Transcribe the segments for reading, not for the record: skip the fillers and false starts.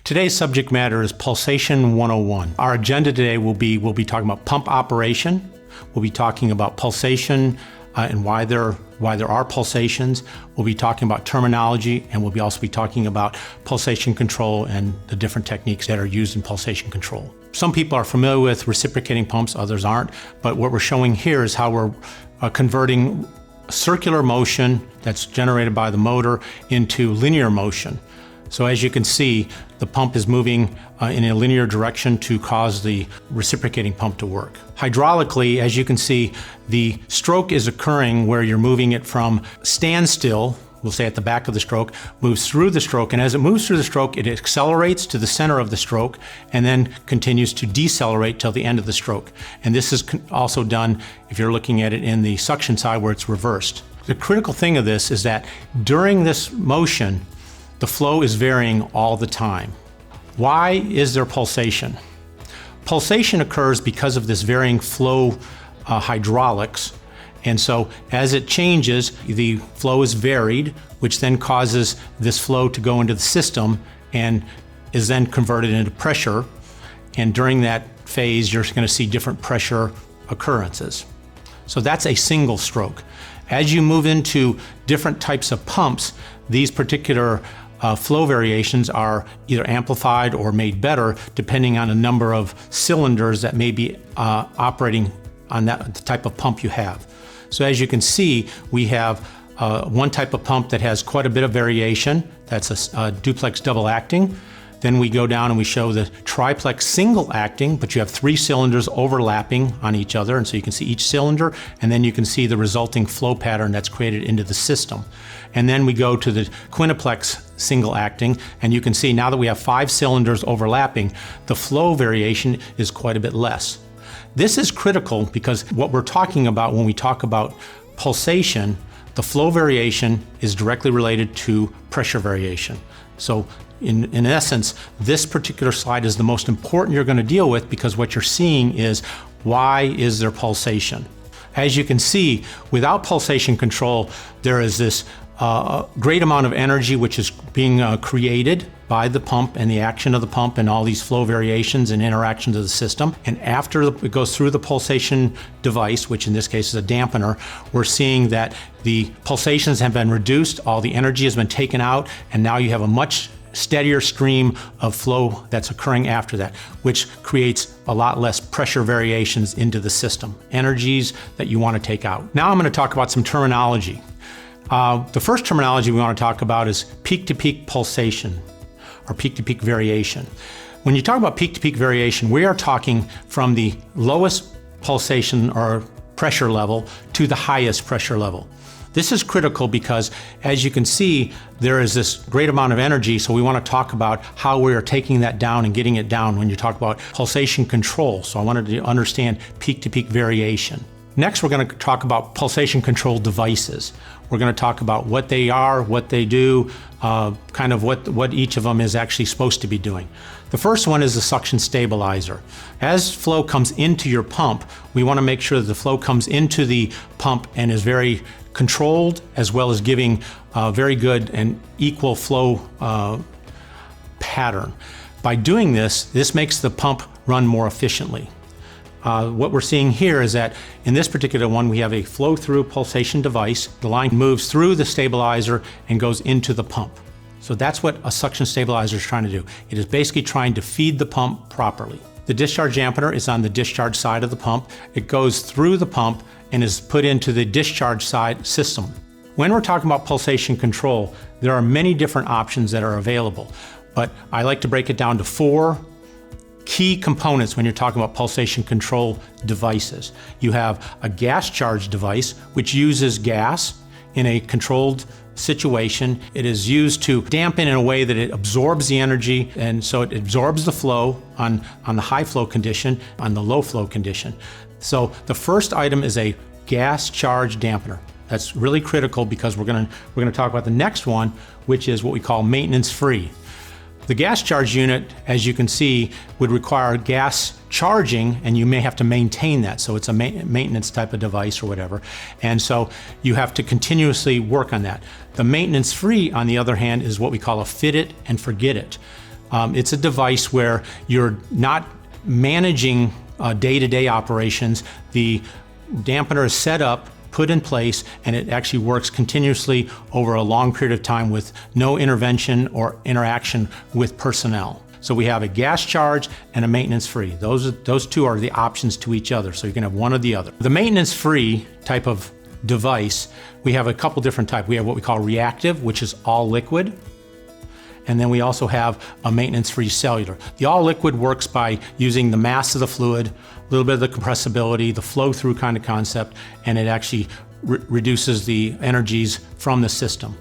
Today's subject matter is Pulsation 101. Our agenda today we'll be talking about pump operation. We'll be talking about pulsation and why there are pulsations. We'll be talking about terminology, and we'll also be talking about pulsation control and the different techniques that are used in pulsation control. Some people are familiar with reciprocating pumps, others aren't, but what we're showing here is how we're converting circular motion that's generated by the motor into linear motion. So as you can see, the pump is moving in a linear direction to cause the reciprocating pump to work. Hydraulically, as you can see, the stroke is occurring where you're moving it from standstill, we'll say at the back of the stroke, moves through the stroke, and as it moves through the stroke, it accelerates to the center of the stroke and then continues to decelerate till the end of the stroke. And this is also done if you're looking at it in the suction side where it's reversed. The critical thing of this is that during this motion, the flow is varying all the time. Why is there pulsation? Pulsation occurs because of this varying flow hydraulics. And so as it changes, the flow is varied, which then causes this flow to go into the system and is then converted into pressure. And during that phase, you're going to see different pressure occurrences. So that's a single stroke. As you move into different types of pumps, these particular flow variations are either amplified or made better depending on a number of cylinders that may be operating on the type of pump you have. So as you can see, we have one type of pump that has quite a bit of variation. That's a duplex double acting. Then we go down and we show the triplex single acting, but you have 3 cylinders overlapping on each other, and so you can see each cylinder, and then you can see the resulting flow pattern that's created into the system. And then we go to the quintuplex single acting, and you can see now that we have 5 cylinders overlapping, the flow variation is quite a bit less. This is critical because what we're talking about when we talk about pulsation, the flow variation is directly related to pressure variation. So in essence, this particular slide is the most important you're going to deal with because what you're seeing is why is there pulsation? As you can see, without pulsation control, there is this great amount of energy which is being created by the pump and the action of the pump and all these flow variations and interactions of the system. And after it goes through the pulsation device, which in this case is a dampener, we're seeing that the pulsations have been reduced, all the energy has been taken out, and now you have a much steadier stream of flow that's occurring after that, which creates a lot less pressure variations into the system, energies that you want to take out. Now I'm going to talk about some terminology. The first terminology we want to talk about is peak-to-peak pulsation or peak-to-peak variation. When you talk about peak-to-peak variation, we are talking from the lowest pulsation or pressure level to the highest pressure level. This is critical because, as you can see, there is this great amount of energy, so we want to talk about how we are taking that down and getting it down when you talk about pulsation control. So I wanted to understand peak-to-peak variation. Next, we're going to talk about pulsation control devices. We're going to talk about what they are, what they do, kind of what each of them is actually supposed to be doing. The first one is the suction stabilizer. As flow comes into your pump, we want to make sure that the flow comes into the pump and is very controlled, as well as giving very good and equal flow pattern. By doing this, this makes the pump run more efficiently. What we're seeing here is that in this particular one, we have a flow-through pulsation device. The line moves through the stabilizer and goes into the pump. So that's what a suction stabilizer is trying to do. It is basically trying to feed the pump properly. The discharge dampener is on the discharge side of the pump. It goes through the pump and is put into the discharge side system. When we're talking about pulsation control, there are many different options that are available, but I like to break it down to 4 key components when you're talking about pulsation control devices. You have a gas charge device, which uses gas in a controlled situation. It is used to dampen in a way that it absorbs the energy, and so it absorbs the flow on the high flow condition, on the low flow condition. So the first item is a gas charge dampener. That's really critical because we're going to talk about the next one, which is what we call maintenance free. The gas charge unit, as you can see, would require gas charging, and you may have to maintain that. So it's a maintenance type of device or whatever. And so you have to continuously work on that. The maintenance free, on the other hand, is what we call a fit it and forget it. It's a device where you're not managing day-to-day operations. The dampener is set up, put in place, and it actually works continuously over a long period of time with no intervention or interaction with personnel. So we have a gas charge and a maintenance free. Those two are the options to each other, so you can have one or the other. The maintenance free type of device, we have a couple different types. We have what we call reactive, which is all liquid. And then we also have a maintenance-free cellular. The all-liquid works by using the mass of the fluid, a little bit of the compressibility, the flow-through kind of concept, and it actually reduces the energies from the system.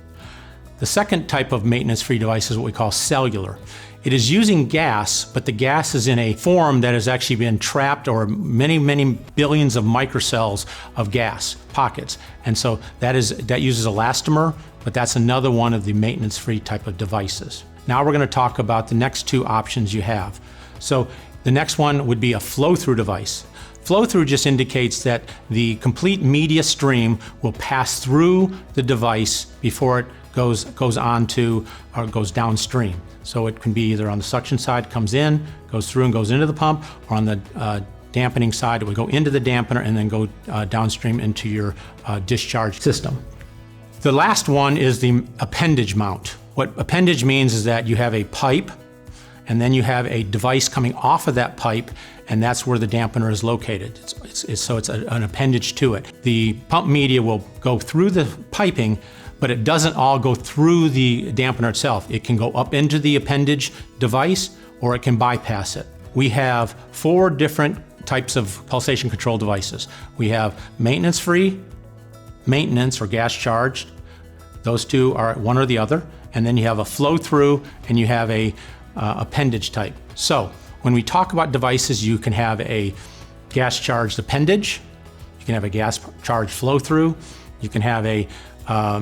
The second type of maintenance-free device is what we call cellular. It is using gas, but the gas is in a form that has actually been trapped, or many, many billions of microcells of gas pockets. And so that uses elastomer, but that's another one of the maintenance-free type of devices. Now we're going to talk about the next two options you have. So the next one would be a flow-through device. Flow-through just indicates that the complete media stream will pass through the device before it goes on to or goes downstream. So it can be either on the suction side, comes in, goes through and goes into the pump, or on the dampening side, it would go into the dampener and then go downstream into your discharge system. The last one is the appendage mount. What appendage means is that you have a pipe, and then you have a device coming off of that pipe, and that's where the dampener is located. So it's an appendage to it. The pump media will go through the piping, but it doesn't all go through the dampener itself. It can go up into the appendage device, or it can bypass it. We have 4 different types of pulsation control devices. We have maintenance-free, maintenance or gas charged. Those two are one or the other. And then you have a flow-through, and you have a appendage type. So when we talk about devices, you can have a gas charged appendage, you can have a gas charged flow-through, you can have a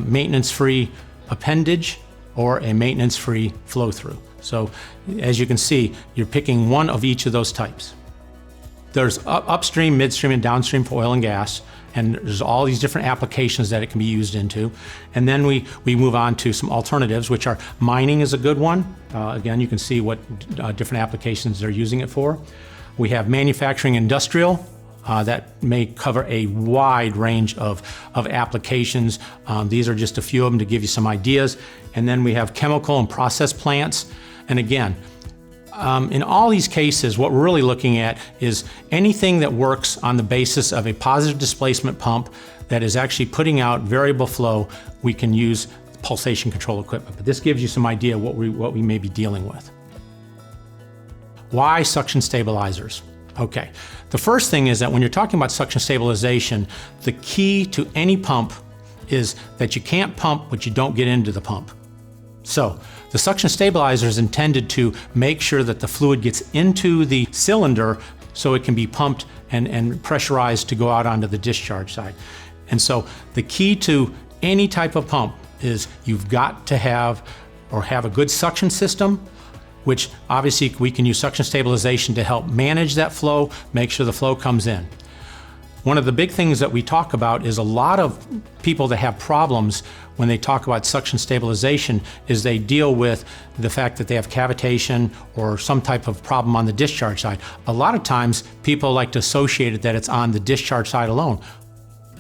maintenance-free appendage, or a maintenance-free flow-through. So as you can see, you're picking one of each of those types. There's upstream, midstream, and downstream for oil and gas, and there's all these different applications that it can be used into. And then we move on to some alternatives, which are mining is a good one. Again, you can see what different applications they're using it for. We have manufacturing industrial. That may cover a wide range of applications. These are just a few of them to give you some ideas. And then we have chemical and process plants. And again, in all these cases, what we're really looking at is anything that works on the basis of a positive displacement pump that is actually putting out variable flow. We can use pulsation control equipment. But this gives you some idea what we may be dealing with. Why suction stabilizers? Okay, the first thing is that when you're talking about suction stabilization, the key to any pump is that you can't pump what you don't get into the pump. So the suction stabilizer is intended to make sure that the fluid gets into the cylinder so it can be pumped and pressurized to go out onto the discharge side. And so the key to any type of pump is you've got to have a good suction system, which obviously we can use suction stabilization to help manage that flow, make sure the flow comes in. One of the big things that we talk about is a lot of people that have problems when they talk about suction stabilization is they deal with the fact that they have cavitation or some type of problem on the discharge side. A lot of times people like to associate it that it's on the discharge side alone.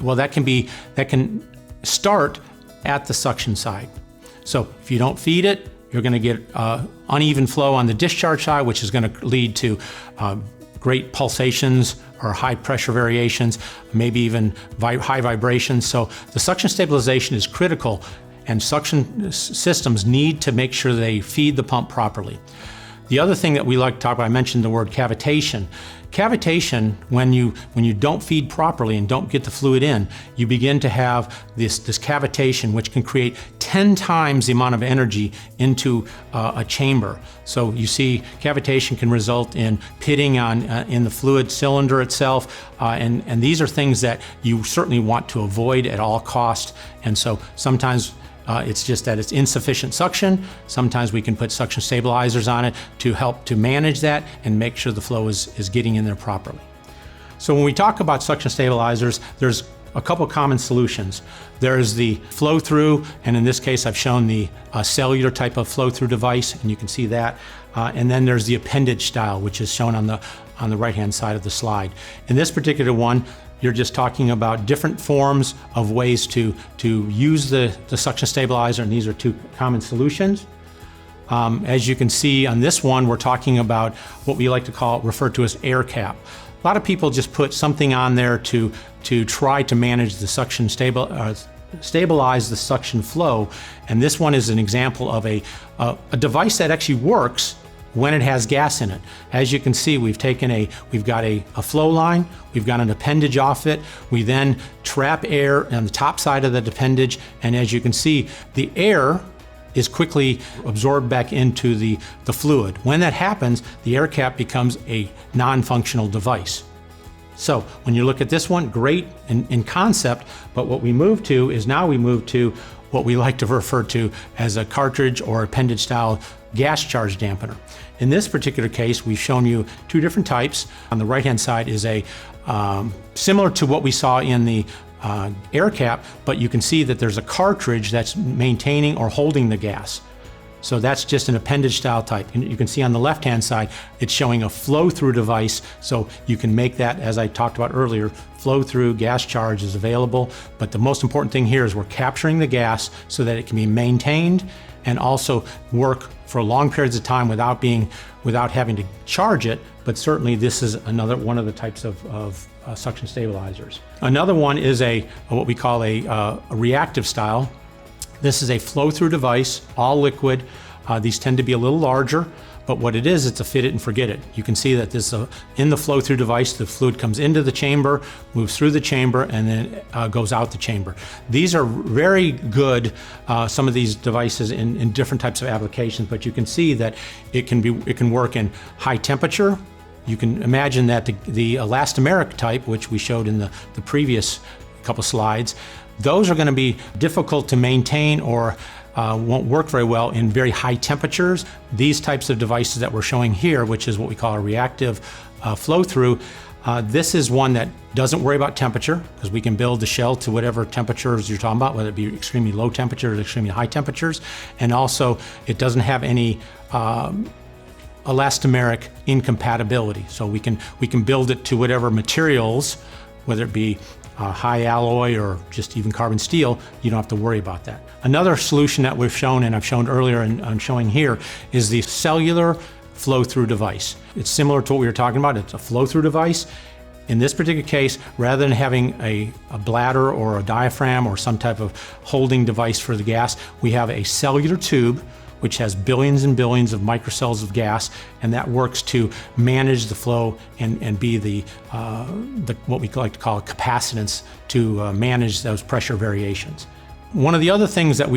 Well, that can start at the suction side. So if you don't feed it, you're going to get uneven flow on the discharge side, which is going to lead to great pulsations or high pressure variations, maybe even high vibrations. So the suction stabilization is critical, and suction systems need to make sure they feed the pump properly. The other thing that we like to talk about, I mentioned the word cavitation. Cavitation, when you don't feed properly and don't get the fluid in, you begin to have this cavitation, which can create 10 times the amount of energy into a chamber. So you see cavitation can result in pitting in the fluid cylinder itself, and these are things that you certainly want to avoid at all costs. And so sometimes it's just that it's insufficient suction. Sometimes we can put suction stabilizers on it to help to manage that and make sure the flow is getting in there properly. So when we talk about suction stabilizers, there's a couple common solutions. There's the flow through, and in this case I've shown the cellular type of flow through device, and you can see that. and then there's the appendage style, which is shown on the right-hand side of the slide. In this particular one, you're just talking about different forms of ways to use the suction stabilizer, and these are two common solutions. As you can see on this one, we're talking about what we like to refer to as air cap. A lot of people just put something on there to try to manage the suction stabilize the suction flow, and this one is an example of a device that actually works when it has gas in it. As you can see, we've got a flow line, we've got an appendage off it, we then trap air on the top side of the appendage, and as you can see, the air is quickly absorbed back into the fluid. When that happens, the air cap becomes a non-functional device. So when you look at this one, great in concept, but what we move to is now we move to what we like to refer to as a cartridge or appendage style gas charge dampener. In this particular case, we've shown you two different types. On the right-hand side is a similar to what we saw in the air cap, but you can see that there's a cartridge that's maintaining or holding the gas. So that's just an appendage style type. And you can see on the left-hand side, it's showing a flow-through device. So you can make that, as I talked about earlier, flow-through gas charge is available. But the most important thing here is we're capturing the gas so that it can be maintained and also work for long periods of time without having to charge it. But certainly this is another one of the types of suction stabilizers. Another one is what we call a reactive style. This is a flow-through device, all liquid. These tend to be a little larger, but what it is, it's a fit it and forget it. You can see that this in the flow-through device, the fluid comes into the chamber, moves through the chamber, and then goes out the chamber. These are very good, some of these devices in different types of applications, but you can see that it can work in high temperature. You can imagine that the elastomeric type, which we showed in the previous couple slides, those are going to be difficult to maintain or won't work very well in very high temperatures. These types of devices that we're showing here, which is what we call a reactive flow-through, this is one that doesn't worry about temperature because we can build the shell to whatever temperatures you're talking about, whether it be extremely low temperatures or extremely high temperatures. And also, it doesn't have any elastomeric incompatibility. So we can build it to whatever materials, whether it be high alloy or just even carbon steel. You don't have to worry about that. Another solution that we've shown, and I've shown earlier and I'm showing here, is the cellular flow-through device. It's similar to what we were talking about. It's a flow-through device. In this particular case, rather than having a bladder or a diaphragm or some type of holding device for the gas, we have a cellular tube which has billions and billions of microcells of gas, and that works to manage the flow and be the what we like to call capacitance to manage those pressure variations. One of the other things that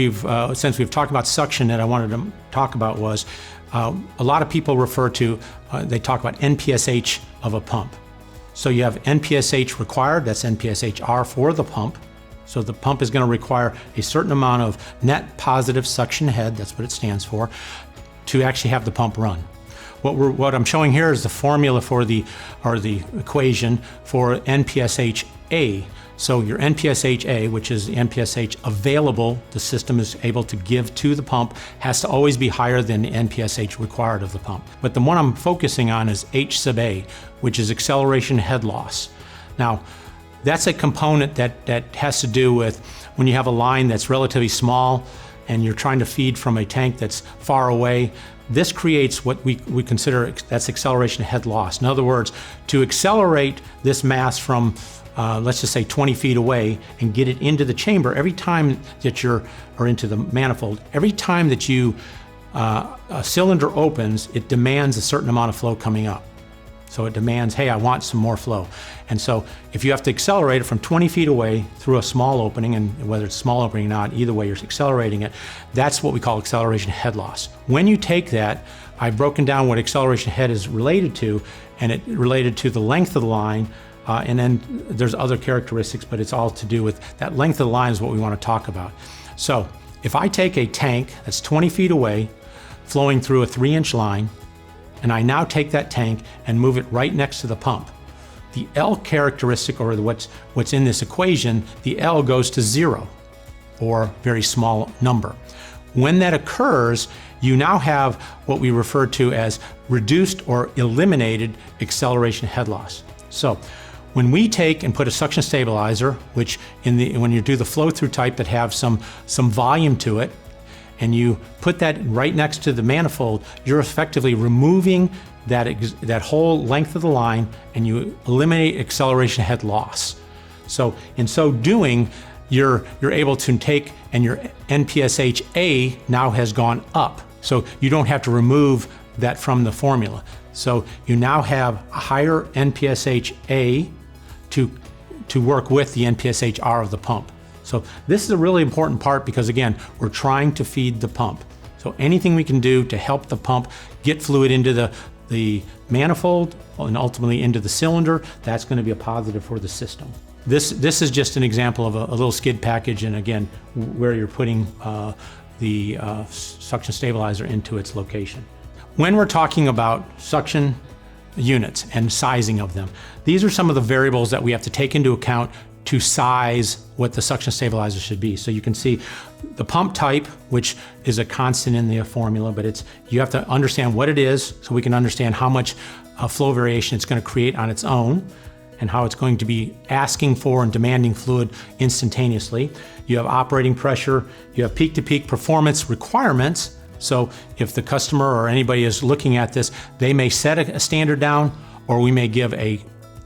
since we've talked about suction, that I wanted to talk about was a lot of people refer to, they talk about NPSH of a pump. So you have NPSH required, that's NPSH-R for the pump. So the pump is going to require a certain amount of net positive suction head, that's what it stands for, to actually have the pump run. What I'm showing here is the formula for the equation for NPSH-A. So your NPSH-A, which is the NPSH available the system is able to give to the pump, has to always be higher than the NPSH required of the pump. But the one I'm focusing on is H sub A, which is acceleration head loss. Now, that's a component that has to do with when you have a line that's relatively small and you're trying to feed from a tank that's far away. This creates what we consider that's acceleration head loss. In other words, to accelerate this mass from let's just say 20 feet away and get it into the chamber, every time that or into the manifold, every time that a cylinder opens, it demands a certain amount of flow coming up. So it demands, hey, I want some more flow. And so if you have to accelerate it from 20 feet away through a small opening, and whether it's a small opening or not, either way you're accelerating it, that's what we call acceleration head loss. When you take that, I've broken down what acceleration head is related to, and it related to the length of the line, and then there's other characteristics, but it's all to do with that length of the line is what we want to talk about. So if I take a tank that's 20 feet away, flowing through a 3-inch line, and I now take that tank and move it right next to the pump, the L characteristic, or what's in this equation, the L goes to 0, or very small number. When that occurs, you now have what we refer to as reduced or eliminated acceleration head loss. So when we take and put a suction stabilizer, which when you do the flow-through type that have some volume to it, and you put that right next to the manifold, you're effectively removing that whole length of the line, and you eliminate acceleration head loss. So in so doing, you're able to take, and your NPSH-A now has gone up. So you don't have to remove that from the formula. So you now have a higher NPSH-A to work with the NPSH-R of the pump. So this is a really important part because, again, we're trying to feed the pump. So anything we can do to help the pump get fluid into the manifold and ultimately into the cylinder, that's going to be a positive for the system. This is just an example of a little skid package, and again, where you're putting the suction stabilizer into its location. When we're talking about suction units and sizing of them, these are some of the variables that we have to take into account to size what the suction stabilizer should be. So you can see the pump type, which is a constant in the formula, but you have to understand what it is so we can understand how much flow variation it's going to create on its own and how it's going to be asking for and demanding fluid instantaneously. You have operating pressure, you have peak-to-peak performance requirements. So if the customer or anybody is looking at this, they may set a standard down, or we may give a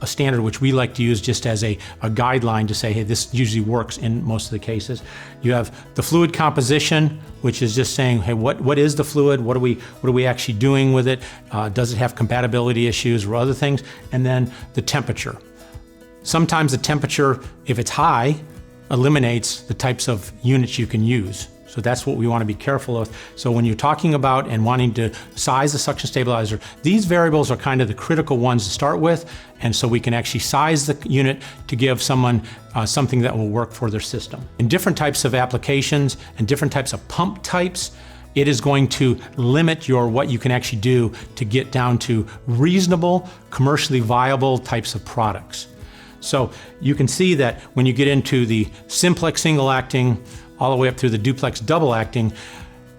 standard which we like to use just as a guideline to say, hey, this usually works in most of the cases. You have the fluid composition, which is just saying, hey, what is the fluid? What are we actually doing with it? Does it have compatibility issues or other things? And then the temperature. Sometimes the temperature, if it's high, eliminates the types of units you can use. So that's what we want to be careful of. So when you're talking about and wanting to size the suction stabilizer, these variables are kind of the critical ones to start with, and so we can actually size the unit to give someone something that will work for their system. In different types of applications and different types of pump types, it is going to limit what you can actually do to get down to reasonable, commercially viable types of products. So you can see that when you get into the simplex single acting, all the way up through the duplex double acting,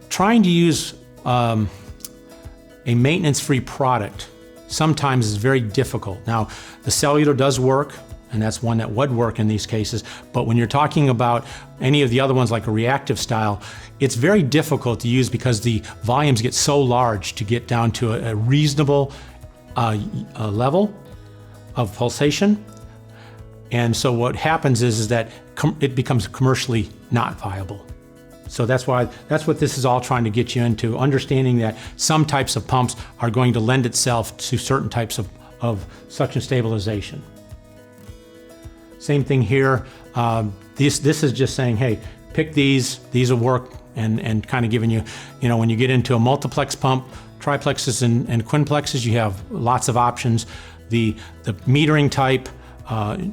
trying to use a maintenance-free product sometimes is very difficult. Now, the cellular does work, and that's one that would work in these cases, but when you're talking about any of the other ones like a reactive style, it's very difficult to use because the volumes get so large to get down to a reasonable level of pulsation. And so what happens is that it becomes commercially not viable. So that's what this is all trying to get you into, understanding that some types of pumps are going to lend itself to certain types of suction stabilization. Same thing here. This is just saying, hey, pick these will work, and kind of giving you, when you get into a multiplex pump, triplexes and quinplexes, you have lots of options. The metering type,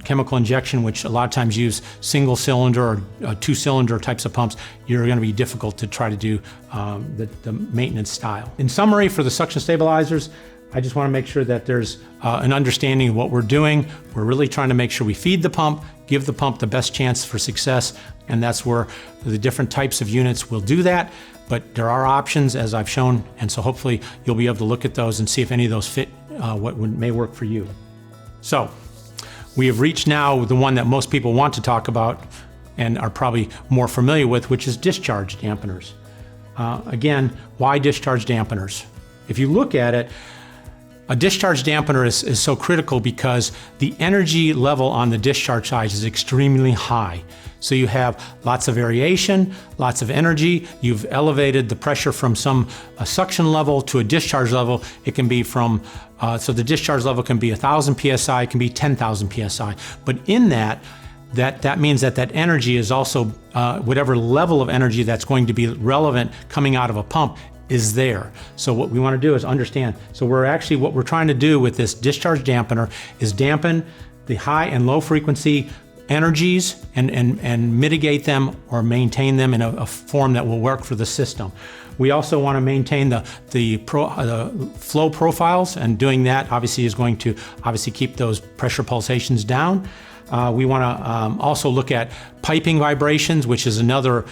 chemical injection, which a lot of times use single cylinder or two-cylinder types of pumps, you're going to be difficult to try to do the maintenance style. In summary, for the suction stabilizers, I just want to make sure that there's an understanding of what we're doing. We're really trying to make sure we feed the pump, give the pump the best chance for success, and that's where the different types of units will do that. But there are options, as I've shown, and so hopefully you'll be able to look at those and see if any of those fit what may work for you. So, we have reached now the one that most people want to talk about and are probably more familiar with, which is discharge dampeners. Again, why discharge dampeners? If you look at it, a discharge dampener is so critical because the energy level on the discharge side is extremely high. So you have lots of variation, lots of energy. You've elevated the pressure from some suction level to a discharge level. It can be from, so the discharge level can be 1,000 PSI, it can be 10,000 PSI. But in that means that energy is also, whatever level of energy that's going to be relevant coming out of a pump is there. So what we want to do is understand. So what we're trying to do with this discharge dampener is dampen the high and low frequency energies and mitigate them or maintain them in a form that will work for the system. We also want to maintain the flow profiles, and doing that obviously is going to keep those pressure pulsations down. We want to also look at piping vibrations, which is another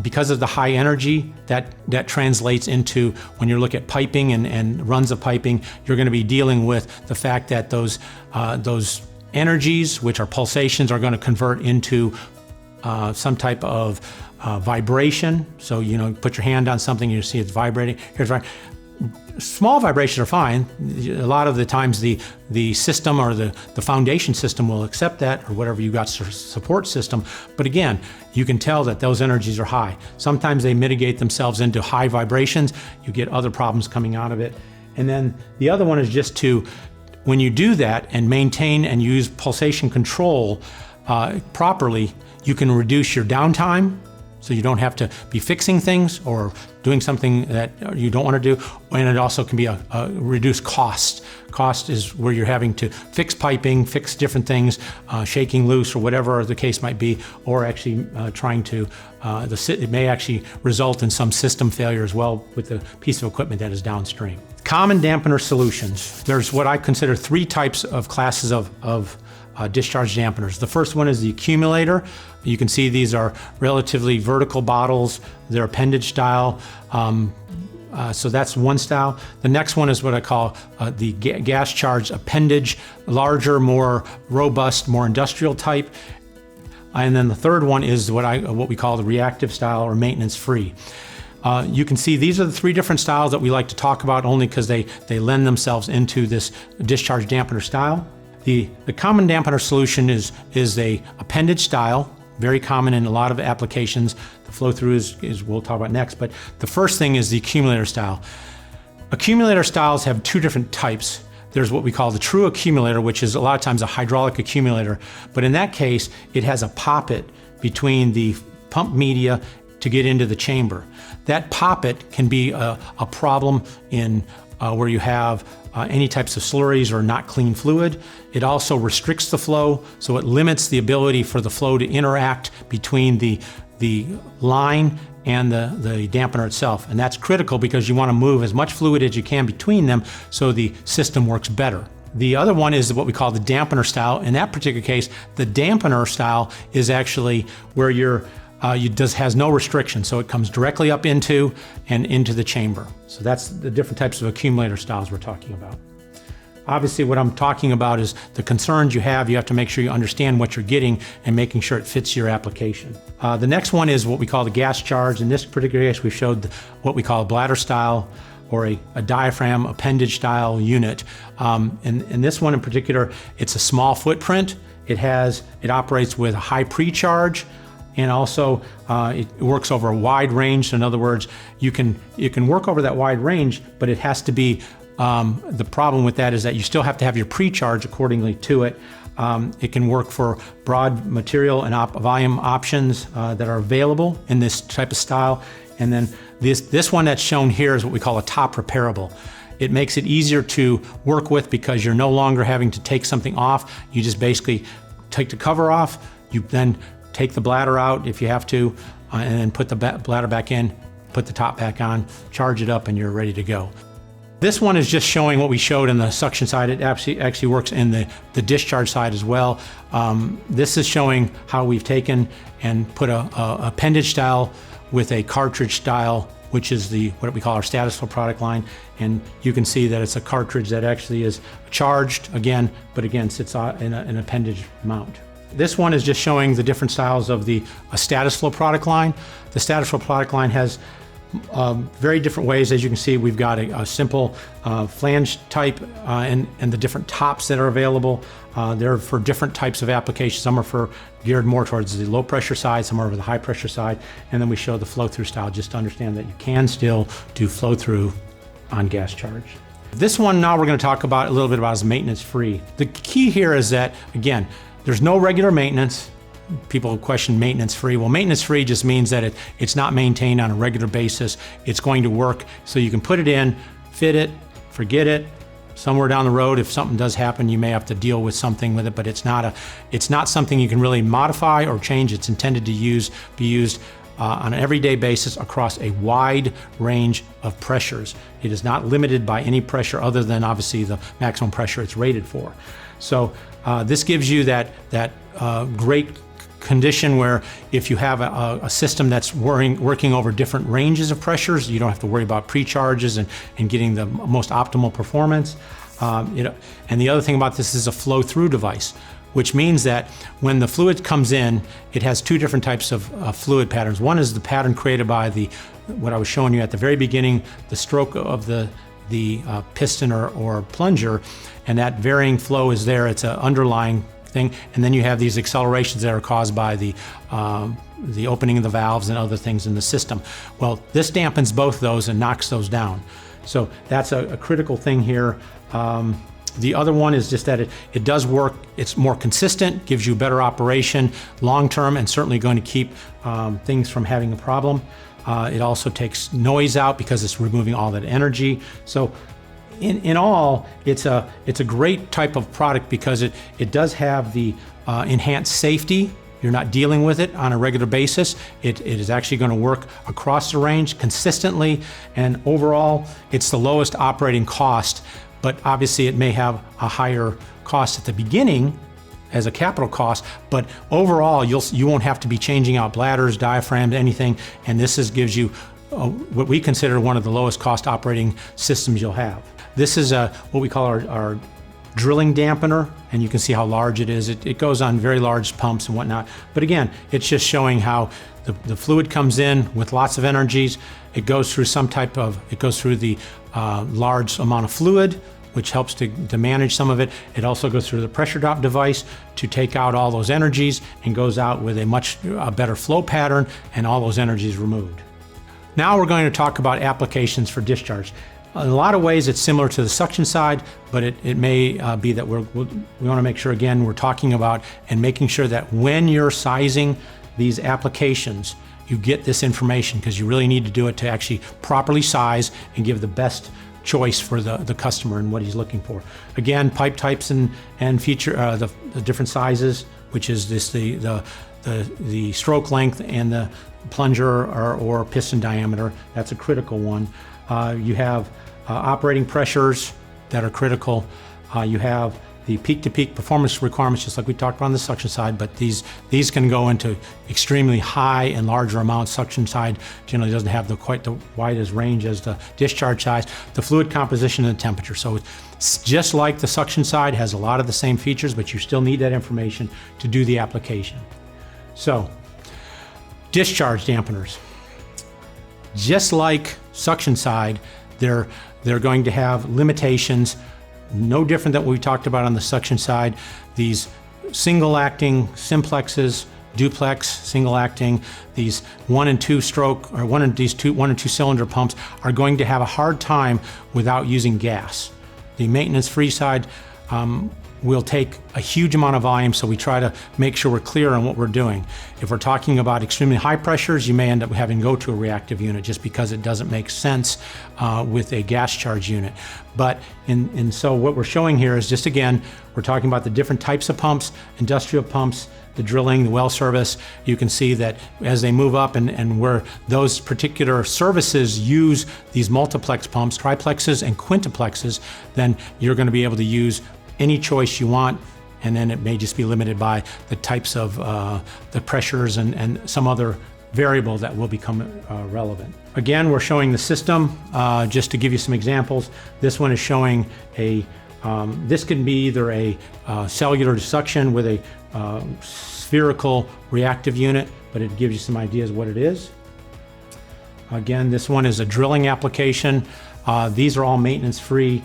because of the high energy, that translates into, when you look at piping and runs of piping, you're going to be dealing with the fact that those energies, which are pulsations, are going to convert into some type of vibration. So, put your hand on something, you see it's vibrating. Small vibrations are fine. A lot of the times the system or the foundation system will accept that, or whatever you got support system. But again, you can tell that those energies are high. Sometimes they mitigate themselves into high vibrations. You get other problems coming out of it. And then the other one is just to, when you do that and maintain and use pulsation control properly, you can reduce your downtime. So you don't have to be fixing things or doing something that you don't want to do. And it also can be a reduced cost. Cost is where you're having to fix piping, fix different things, shaking loose or whatever the case might be, or actually trying to, it may actually result in some system failure as well with the piece of equipment that is downstream. Common dampener solutions. There's what I consider 3 types of classes of discharge dampeners. The first one is the accumulator. You can see these are relatively vertical bottles. They're appendage style. So that's one style. The next one is what I call the gas charged appendage, larger, more robust, more industrial type. And then the third one is what we call the reactive style or maintenance free. You can see these are the 3 different styles that we like to talk about, only because they lend themselves into this discharge dampener style. The common dampener solution is a appendage style, very common in a lot of applications. The flow through is we'll talk about next, but the first thing is the accumulator style. Accumulator styles have 2 different types. There's what we call the true accumulator, which is a lot of times a hydraulic accumulator, but in that case, it has a poppet between the pump media to get into the chamber. That poppet can be a problem in where you have any types of slurries or not clean fluid. It also restricts the flow, so it limits the ability for the flow to interact between the line and the dampener itself. And that's critical because you want to move as much fluid as you can between them so the system works better. The other one is what we call the dampener style. In that particular case, the dampener style is actually where has no restriction, so it comes directly up into the chamber. So that's the different types of accumulator styles we're talking about. Obviously, what I'm talking about is the concerns you have. You have to make sure you understand what you're getting and making sure it fits your application. The next one is what we call the gas charge. In this particular case, we showed what we call a bladder style or a diaphragm appendage style unit. In this one in particular, it's a small footprint. It operates with a high pre-charge, and also it works over a wide range. So in other words, you can work over that wide range, but it has to be, the problem with that is that you still have to have your pre-charge accordingly to it. It can work for broad material and volume options that are available in this type of style. And then this one that's shown here is what we call a top repairable. It makes it easier to work with because you're no longer having to take something off. You just basically take the cover off. You then take the bladder out if you have to, and then put the bladder back in, put the top back on, charge it up, and you're ready to go. This one is just showing what we showed in the suction side. It actually works in the discharge side as well. This is showing how we've taken and put a appendage style with a cartridge style, which is what we call our status flow product line. And you can see that it's a cartridge that actually is charged again, but again sits in an appendage mount. This one is just showing the different styles of the status flow product line. The status flow product line has very different ways. As you can see, we've got a simple flange type and the different tops that are available. They're for different types of applications. Some are geared more towards the low pressure side, some are over the high pressure side. And then we show the flow through style just to understand that you can still do flow through on gas charge. This one now we're going to talk about a little bit about is maintenance free. The key here is that, again, there's no regular maintenance. People question maintenance free. Well, maintenance free just means that it's not maintained on a regular basis. It's going to work, so you can put it in, fit it, forget it. Somewhere down the road, if something does happen, you may have to deal with something with it, but it's not something you can really modify or change. It's intended to be used on an everyday basis across a wide range of pressures. It is not limited by any pressure other than obviously the maximum pressure it's rated for. So this gives you that great condition where if you have a system that's working over different ranges of pressures, you don't have to worry about pre-charges and getting the most optimal performance. And the other thing about this is a flow-through device, which means that when the fluid comes in, it has two different types of fluid patterns. One is the pattern created by what I was showing you at the very beginning, the stroke of the piston or plunger, and that varying flow is there. It's an underlying thing, and then you have these accelerations that are caused by the opening of the valves and other things in the system. Well, this dampens both those and knocks those down. So that's a critical thing here. The other one is just that it does work, it's more consistent, gives you better operation long-term, and certainly going to keep things from having a problem. It also takes noise out because it's removing all that energy. So in all, it's a great type of product because it does have the enhanced safety. You're not dealing with it on a regular basis. It is actually going to work across the range consistently, and overall, it's the lowest operating cost. But obviously, it may have a higher cost at the beginning as a capital cost, but overall, you won't have to be changing out bladders, diaphragms, anything, and this gives you what we consider one of the lowest cost operating systems you'll have. This is what we call our drilling dampener, and you can see how large it is. It goes on very large pumps and whatnot, but again, it's just showing how the fluid comes in with lots of energies. It goes through the large amount of fluid, which helps to manage some of it. It also goes through the pressure drop device to take out all those energies and goes out with a much better flow pattern and all those energies removed. Now we're going to talk about applications for discharge. In a lot of ways it's similar to the suction side, but it may be that we want to make sure, again, we're talking about and making sure that when you're sizing these applications, you get this information, because you really need to do it to actually properly size and give the best choice for the customer and what he's looking for. Again, pipe types and feature the different sizes, which is the stroke length and the plunger or piston diameter. That's a critical one. You have operating pressures that are critical. You have the peak-to-peak performance requirements, just like we talked about on the suction side, but these can go into extremely high and larger amounts. Suction side generally doesn't have quite the widest range as the discharge size. The fluid composition and the temperature. So it's just like the suction side, has a lot of the same features, but you still need that information to do the application. So, discharge dampeners. Just like suction side, they're going to have limitations, no different than what we talked about on the suction side. These single acting simplexes, duplex, single acting, these 1 and 2 stroke or 1 and 2 cylinder pumps are going to have a hard time without using gas. The maintenance free side will take a huge amount of volume, so we try to make sure we're clear on what we're doing. If we're talking about extremely high pressures, you may end up having to go to a reactive unit just because it doesn't make sense with a gas charge unit. But so what we're showing here is just, again, we're talking about the different types of pumps, industrial pumps, the drilling, the well service. You can see that as they move up and where those particular services use these multiplex pumps, triplexes and quintuplexes, then you're going to be able to use any choice you want, and then it may just be limited by the types of the pressures and some other variable that will become relevant. Again, we're showing the system just to give you some examples. This one is showing this can be either a cellular suction with a spherical reactive unit, but it gives you some ideas what it is. Again, this one is a drilling application. These are all maintenance free.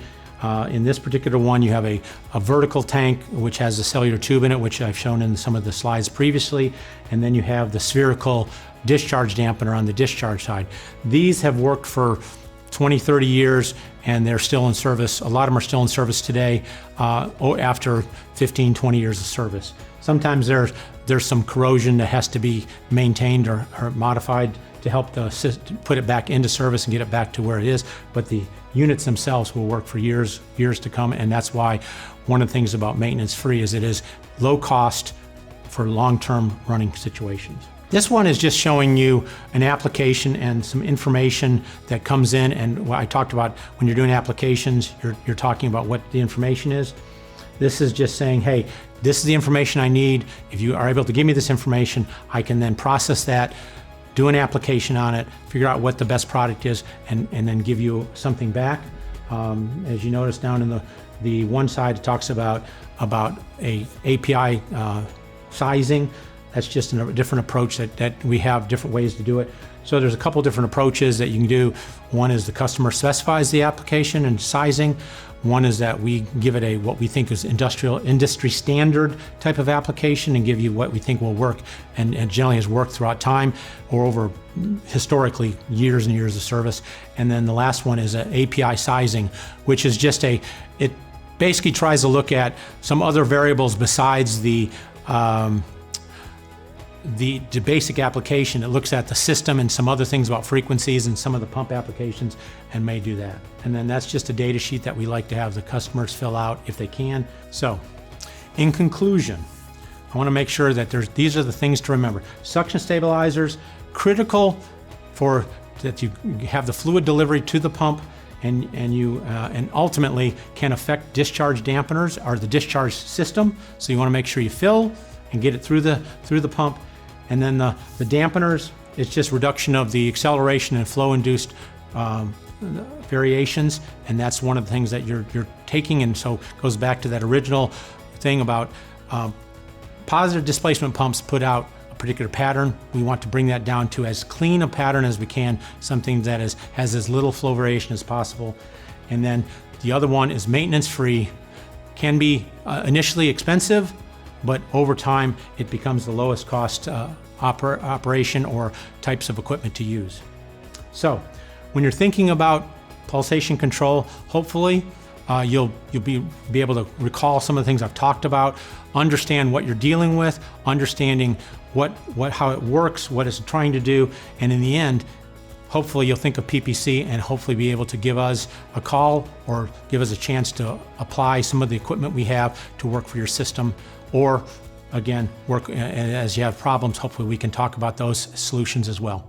In this particular one, you have a vertical tank which has a cellular tube in it, which I've shown in some of the slides previously, and then you have the spherical discharge dampener on the discharge side. These have worked for 20, 30 years, and they're still in service. A lot of them are still in service today after 15, 20 years of service. Sometimes there's some corrosion that has to be maintained or modified to help put it back into service and get it back to where it is, but the units themselves will work for years to come, and that's why one of the things about maintenance free is it is low cost for long-term running situations. This one is just showing you an application and some information that comes in, and what I talked about when you're doing applications, you're talking about what the information is. This is just saying, hey, this is the information I need. If you are able to give me this information, I can then process that, do an application on it, figure out what the best product is, and then give you something back. As you notice down in the one side, it talks about a API sizing. That's just a different approach that we have different ways to do it. So there's a couple different approaches that you can do. One is the customer specifies the application and sizing. One is that we give it what we think is industry standard type of application and give you what we think will work and generally has worked throughout time or over historically years and years of service. And then the last one is an API sizing, which is just it basically tries to look at some other variables besides the basic application. It looks at the system and some other things about frequencies and some of the pump applications and may do that. And then that's just a data sheet that we like to have the customers fill out if they can. So in conclusion, I want to make sure that these are the things to remember. Suction stabilizers, critical for that you have the fluid delivery to the pump and ultimately can affect discharge dampeners or the discharge system. So you want to make sure you fill and get it through the pump. And then the dampeners, it's just reduction of the acceleration and flow-induced variations, and that's one of the things that you're taking, and so it goes back to that original thing about positive displacement pumps put out a particular pattern. We want to bring that down to as clean a pattern as we can, something that has as little flow variation as possible. And then the other one is maintenance-free. Can be initially expensive, but over time it becomes the lowest cost operation or types of equipment to use. So when you're thinking about pulsation control, hopefully you'll be able to recall some of the things I've talked about, understand what you're dealing with, understanding how it works, what it's trying to do, and in the end, hopefully you'll think of PPC and hopefully be able to give us a call or give us a chance to apply some of the equipment we have to work for your system, or again, work as you have problems, hopefully we can talk about those solutions as well.